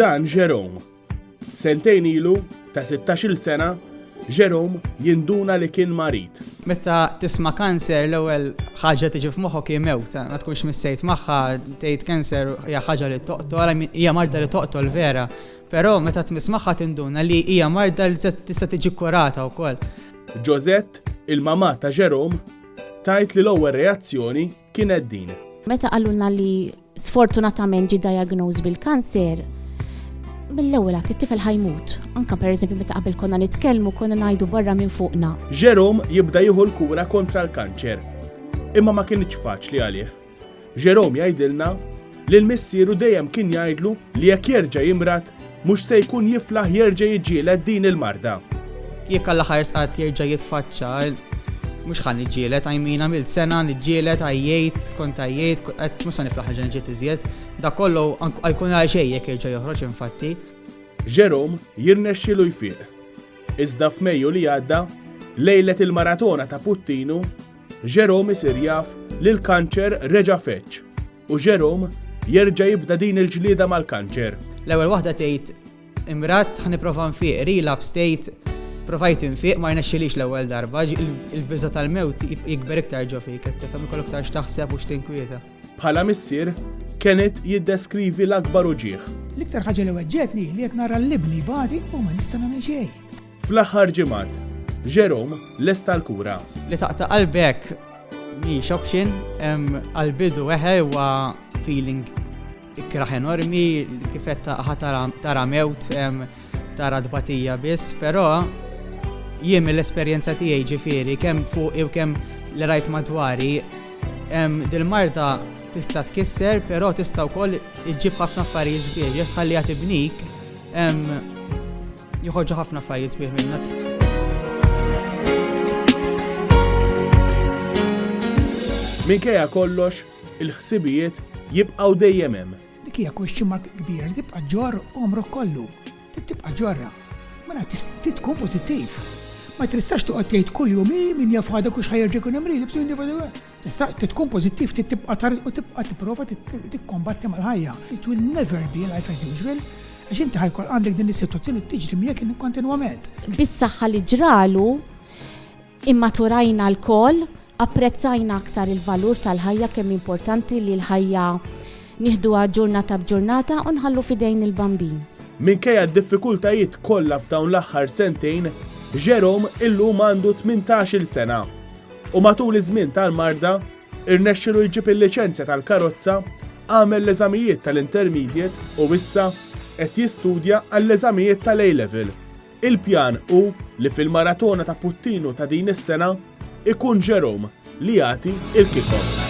Dan Jerome. Sentejn ilu ta' 16-il sena Jerome jinduna li kien marit. Meta tisma' kanser l-ewwel ħaġa tiġi f'moħħok mewt, ma tkunx missejt magħha tgħid kanser hija ħaġa li toqtol, hija marda li toqtol vera. Però meta tmismaħħa tinduna li hija marda li tista' tiġi kurata wkoll. Josette, il-mamà ta' Jerome, tajt li l-ewwel reazzjoni kienet din. Meta qallulna li sfortunatament ġie diagnoż bil-kanser, mill-ewwel għad it-tifel ħajmut. Anke pereżempju meta qabel konna nitkellmu konna ngħidu barra minn fuqna. Jerome jibda jieħu l-kura kontra l-kanċer. Imma ma kienx faċli għalih. Jerome jgħidilna li l-missieru dejjem kien jgħidlu li jekk jerġa' jimrat mhux se jkun jiflaħ jerġa' jiġġieled din il-marda. Jekk all-aħħar sqat jerġa' jitfaċċa, mhux ħan niġġieled għajmina mill-sena niġġieled għajjejt, kont għajjejt, qed mhux se niflaħ ħaġa niġġiet iżjed. Dak kollu jkun għal xejn jekk jerġa' joħroġ infatti. Jerome jirnexxielu jfiq. Iżda f'Mejju li għadda, lejlet il-maratona ta' Puttinu, Jerome isir jaf li l-kanċer reġa' feċċ u Jerome jerġa' jibda din il-ġlieda mal-kanċer. L-ewwel waħda tgħid imrat ħanipprova nfiq, relapse tgħid provajt infiq ma jnexxilix l-ewwel darba, il-biża tal-mewt jikber iktar ġo fik, qed tifhem ikollok iktar x'taħseb u x'tinkwieta. Bħala missier, Kenneth jiddeskrivi l-akbar uġieħ. L-iktar ħaġa li weġġetni li qed nara l-libni bati u ma nista' nagħmel xejn. Fl-aħħar ġimgħat, Jerome lesta l-kura. Li taqta' qalbek mhix option, għall-bidu huwa feeling ikraħ enormi kif qed tara mewt, tara dbatija biss, però jien mill-esperjenza tiegħi ġifieri kemm fuqi u kemm li rajt madwari dil-marda tista' tkisser, però tista' wkoll iġġib ħafna affarijiet sbieħ, jekk tħalliha tibnik, joħorġu ħafna affarijiet sbieħ minnha. Minkejja kollox, il-ħsibijiet jibqgħu dejjem hemm. Dik hija question mark kbira li tibqa' ġor omrok kollu. Tibqa' ġorra. Mela tkun pożittiv. Ma tristax toqgħod tgħid kull jum min jaf ħadak u x'ħajerġa' jkun hemm rilibsu individwa. Tista' tkun pożittiv, tibqa' tara u tibqa' tipprova tikkombatti mal-ħajja. It will never be life as usual. Għax inti ħajkun għandek din is-sitwazzjoni tiġri miegħek kontinwament. Bis-saħħa li ġralu immaturajna l-koll, apprezzajna aktar il-valur tal-ħajja kemm importanti li l-ħajja nieħduha ġurnata b'ġurnata u nħallu fidejn il-bambin. Minkejja d-diffikultajiet kollha f'dawn l-aħħar sentejn, Jerome illum għandu 18-il sena u matul iż-żmien tal-marda irnexxielu jġib il-liċenzja tal-karozza, għamel l-eżamijiet tal-intermediate u issa qed jistudja għall-eżamijiet tal-A-level. Il-pjan hu li fil-maratona ta' Puttinu ta' din is-sena ikun Jerome li jagħti il-kick-off.